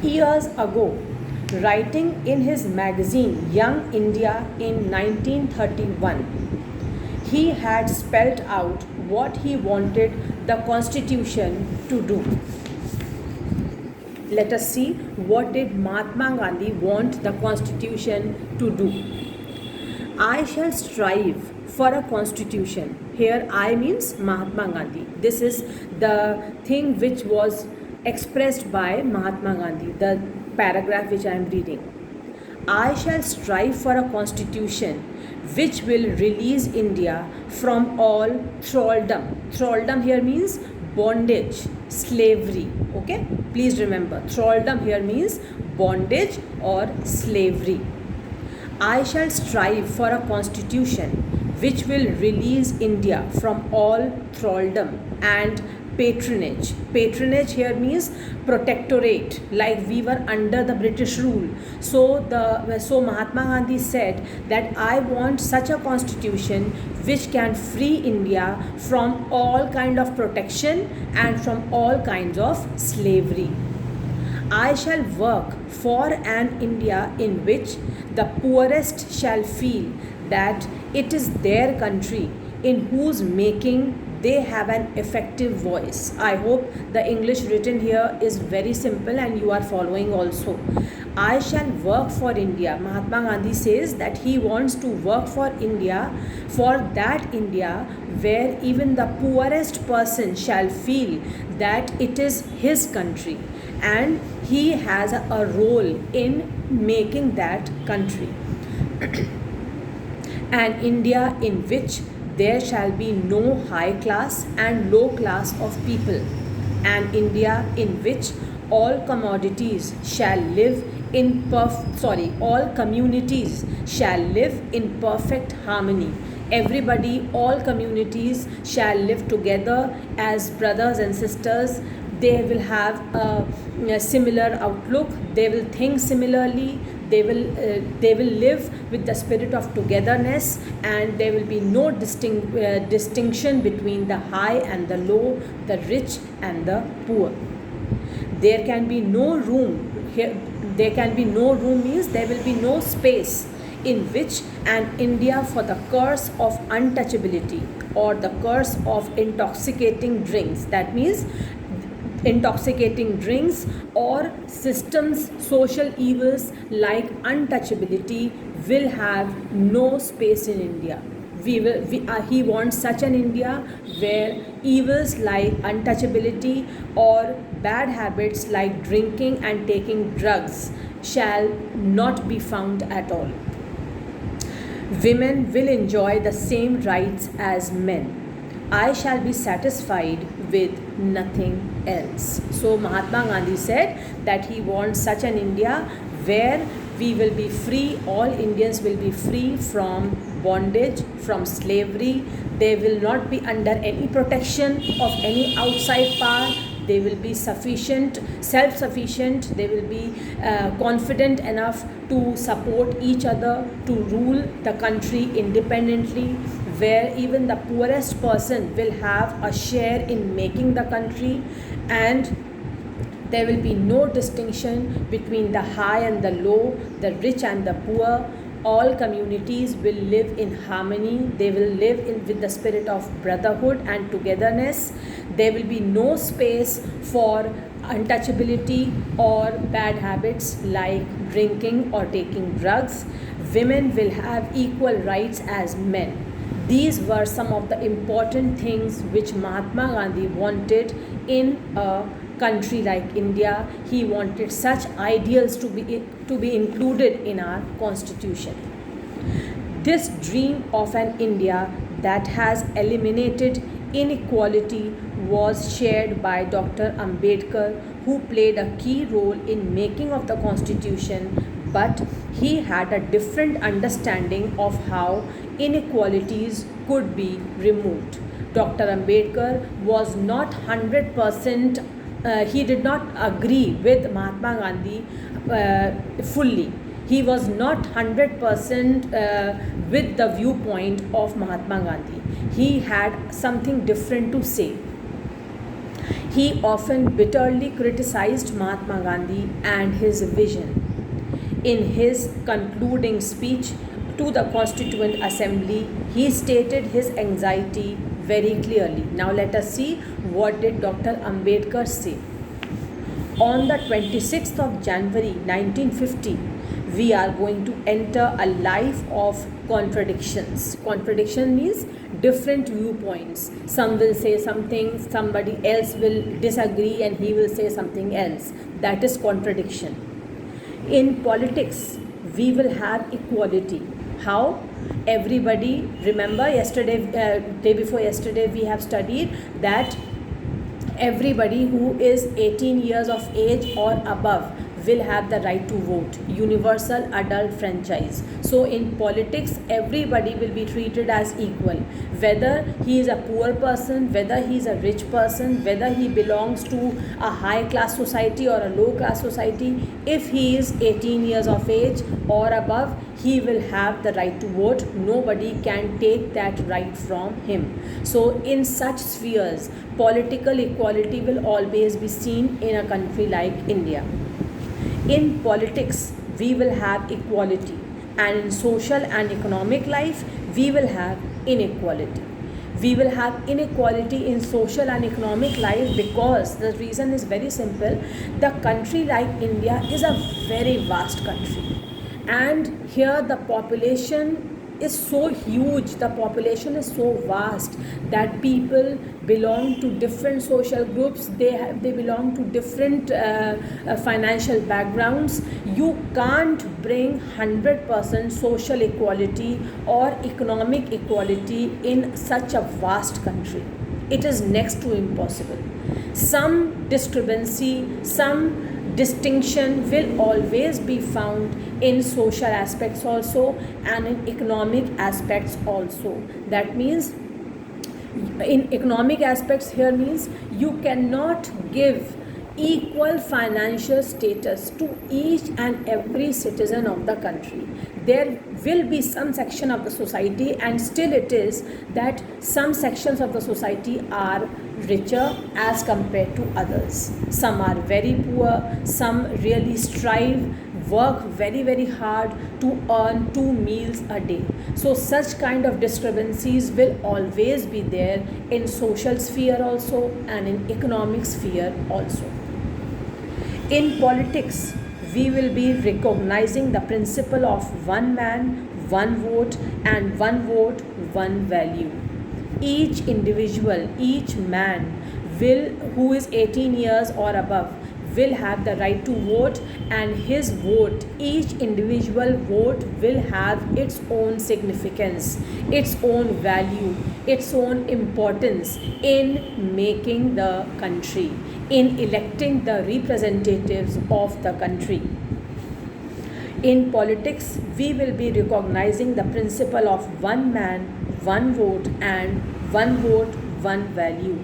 Years ago, writing in his magazine Young India in 1931, he had spelt out what he wanted the constitution to do. Let us see, what did Mahatma Gandhi want the constitution to do. I shall strive for a constitution. Here I means Mahatma Gandhi. This is the thing which was expressed by Mahatma Gandhi, the paragraph which I am reading. I shall strive for a constitution which will release India from all thraldom. Thraldom here means bondage, slavery. Okay, please remember, thraldom here means bondage or slavery. I shall strive for a constitution which will release India from all thraldom and patronage. Patronage here means protectorate, like we were under the British rule. So Mahatma Gandhi said that I want such a constitution which can free India from all kind of protection and from all kinds of slavery. I shall work for an India in which the poorest shall feel that it is their country, in whose making they have an effective voice. I hope the English written here is very simple and you are following also. I shall work for India. Mahatma Gandhi says that he wants to work for India, for that India where even the poorest person shall feel that it is his country and he has a role in making that country. An India in which there shall be no high class and low class of people. An India in which all commodities shall live in all communities shall live in perfect harmony. Everybody, all communities shall live together as brothers and sisters. They will have a similar outlook. They will think similarly. They will live with the spirit of togetherness, and there will be no distinction between the high and the low, the rich and the poor. There can be no room here. There can be no room means there will be no space in which an India for the curse of untouchability or the curse of intoxicating drinks. That means intoxicating drinks or systems, social evils like untouchability will have no space in India. He wants such an India where evils like untouchability or bad habits like drinking and taking drugs shall not be found at all. Women will enjoy the same rights as men. I shall be satisfied with nothing else. So Mahatma Gandhi said that he wants such an India where we will be free, all Indians will be free from bondage, from slavery. They will not be under any protection of any outside power. They will be sufficient, self-sufficient. They will be confident enough to support each other, to rule the country independently, where even the poorest person will have a share in making the country, and there will be no distinction between the high and the low, the rich and the poor. All communities will live in harmony. They will live with the spirit of brotherhood and togetherness. There will be no space for untouchability or bad habits like drinking or taking drugs. Women will have equal rights as men. These were some of the important things which Mahatma Gandhi wanted in a country like India. He wanted such ideals to be included in our constitution. This dream of an India that has eliminated inequality was shared by Dr. Ambedkar, who played a key role in making of the constitution, but he had a different understanding of how inequalities could be removed. Dr. Ambedkar was not 100%, he did not agree with Mahatma Gandhi fully. He was not 100% with the viewpoint of Mahatma Gandhi. He had something different to say. He often bitterly criticized Mahatma Gandhi and his vision. In his concluding speech to the Constituent Assembly, he stated his anxiety very clearly. Now let us see what did Dr. Ambedkar say. On the 26th of January 1950, we are going to enter a life of contradictions. Contradiction means different viewpoints. Some will say something, somebody else will disagree, and he will say something else. That is contradiction. In politics, we will have equality. How? Everybody, remember yesterday, day before yesterday, we have studied that everybody who is 18 years of age or above will have the right to vote. Universal adult franchise. So in politics, everybody will be treated as equal. Whether he is a poor person, whether he is a rich person, whether he belongs to a high class society or a low class society, if he is 18 years of age or above, he will have the right to vote. Nobody can take that right from him. So in such spheres, political equality will always be seen in a country like India. In politics, we will have equality, and in social and economic life, we will have inequality. We will have inequality in social and economic life because the reason is very simple. The country like India is a very vast country, and here the population is so huge, the population is so vast that people belong to different social groups, they belong to different financial backgrounds. You can't bring 100% social equality or economic equality in such a vast country. It is next to impossible. Some discrepancy, some distinction will always be found in social aspects also and in economic aspects also. That means in economic aspects here means you cannot give equal financial status to each and every citizen of the country. There will be some section of the society, and still it is that some sections of the society are richer as compared to others. Some are very poor, some really strive, work very very hard to earn 2 meals a day. So such kind of discrepancies will always be there in social sphere also and in economic sphere also. In politics, we will be recognizing the principle of one man, one vote, and one vote, one value. Each individual, each man who is 18 years or above will have the right to vote, and his vote, each individual vote will have its own significance, its own value, its own importance in making the country, in electing the representatives of the country. In politics, we will be recognizing the principle of one man, one vote, and one vote, one value.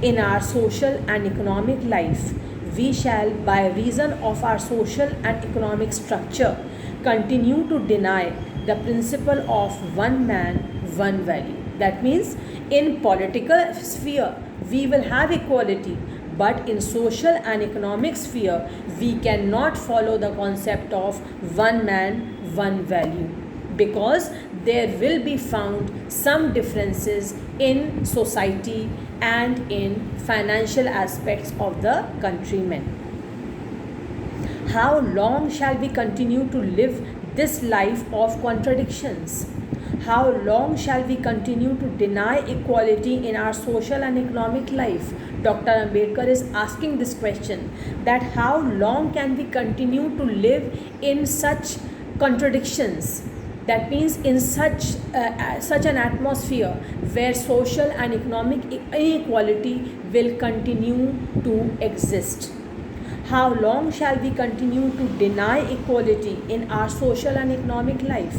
In our social and economic life, we shall, by reason of our social and economic structure, continue to deny the principle of one man, one value. That means in political sphere, we will have equality, but in social and economic sphere, we cannot follow the concept of one man, one value, because there will be found some differences in society and in financial aspects of the countrymen. How long shall we continue to live this life of contradictions? How long shall we continue to deny equality in our social and economic life? Dr. Ambedkar is asking this question, that how long can we continue to live in such contradictions? That means in such an atmosphere where social and economic inequality will continue to exist. How long shall we continue to deny equality in our social and economic life?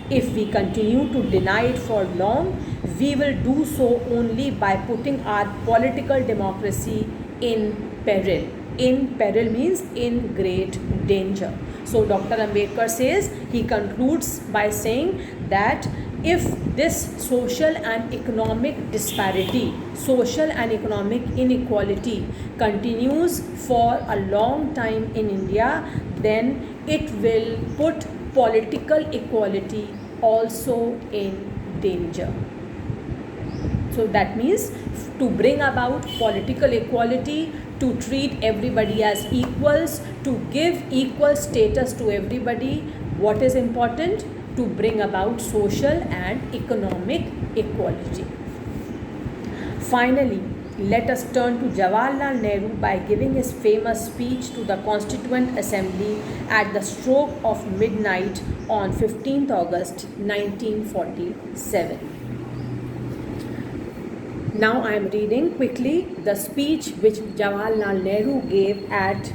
If we continue to deny it for long, we will do so only by putting our political democracy in peril. In peril means in great danger. So Dr. Ambedkar says, he concludes by saying that if this social and economic disparity, social and economic inequality continues for a long time in India, then it will put political equality also in danger. So that means to bring about political equality, to treat everybody as equals, to give equal status to everybody, what is important? To bring about social and economic equality. Finally, let us turn to Jawaharlal Nehru by giving his famous speech to the Constituent Assembly at the stroke of midnight on 15th August 1947. Now I am reading quickly the speech which Jawaharlal Nehru gave at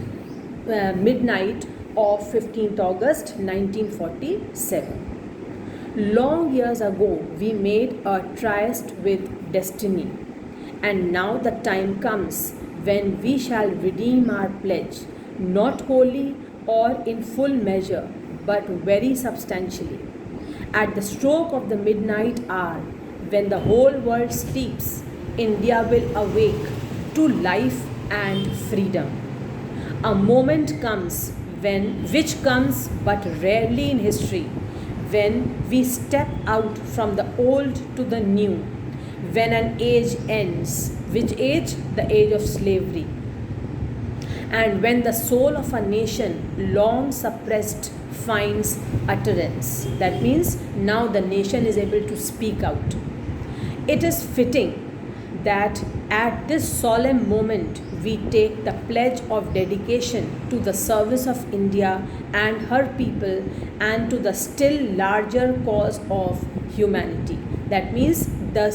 midnight of 15th August 1947. Long years ago, we made a tryst with destiny, and now the time comes when we shall redeem our pledge, not wholly or in full measure, but very substantially. At the stroke of the midnight hour, when the whole world sleeps, India will awake to life and freedom. A moment comes which comes but rarely in history, when we step out from the old to the new, when an age ends. Which age? The age of slavery. And when the soul of a nation, long suppressed, finds utterance. That means now the nation is able to speak out. It is fitting that at this solemn moment we take the pledge of dedication to the service of India and her people and to the still larger cause of humanity. That means the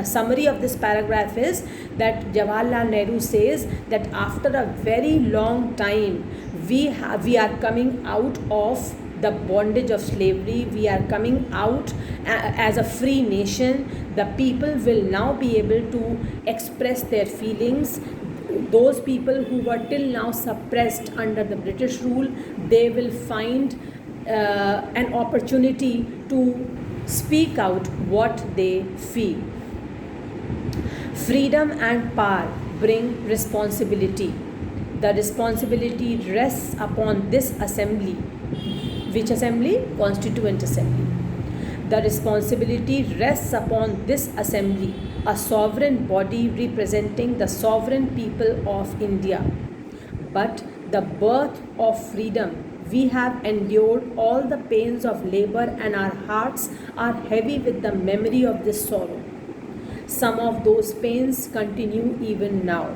summary of this paragraph is that Jawaharlal Nehru says that after a very long time we are coming out of the bondage of slavery, we are coming out as a free nation. The people will now be able to express their feelings. Those people who were till now suppressed under the British rule, they will find an opportunity to speak out what they feel. Freedom and power bring responsibility. The responsibility rests upon this assembly. Which assembly? Constituent Assembly. The responsibility rests upon this assembly, a sovereign body representing the sovereign people of India. But the birth of freedom, we have endured all the pains of labor and our hearts are heavy with the memory of this sorrow. Some of those pains continue even now.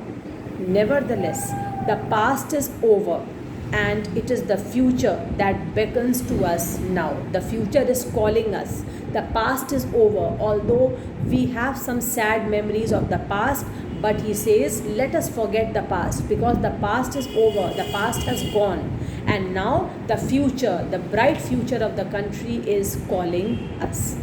Nevertheless, the past is over and it is the future that beckons to us now. The future is calling us. The past is over, although we have some sad memories of the past, but he says, let us forget the past because the past is over, the past has gone. And now the future, the bright future of the country is calling us.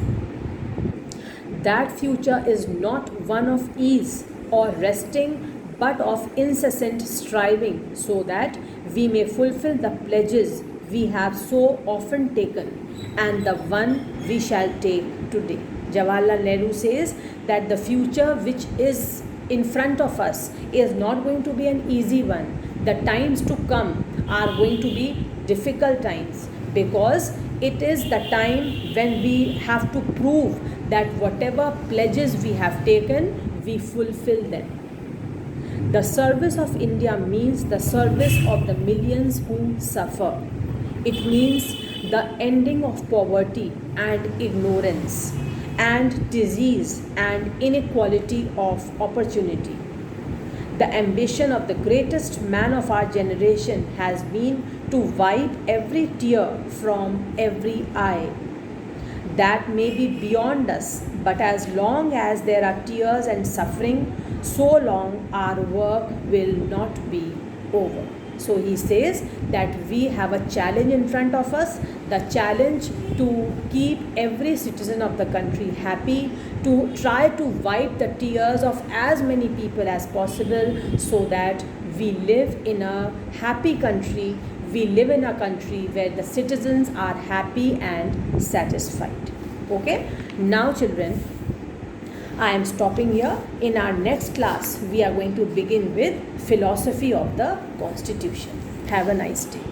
That future is not one of ease or resting, but of incessant striving, so that we may fulfill the pledges we have so often taken and the one we shall take today. Jawaharlal Nehru says that the future which is in front of us is not going to be an easy one. The times to come are going to be difficult times because it is the time when we have to prove that whatever pledges we have taken, we fulfill them. The service of India means the service of the millions who suffer. It means the ending of poverty and ignorance and disease and inequality of opportunity. The ambition of the greatest man of our generation has been to wipe every tear from every eye. That may be beyond us, but as long as there are tears and suffering, so long our work will not be over. So he says that we have a challenge in front of us, the challenge to keep every citizen of the country happy, to try to wipe the tears of as many people as possible so that we live in a happy country. We live in a country where the citizens are happy and satisfied. Okay, now children, I am stopping here. In our next class, we are going to begin with philosophy of the Constitution. Have a nice day.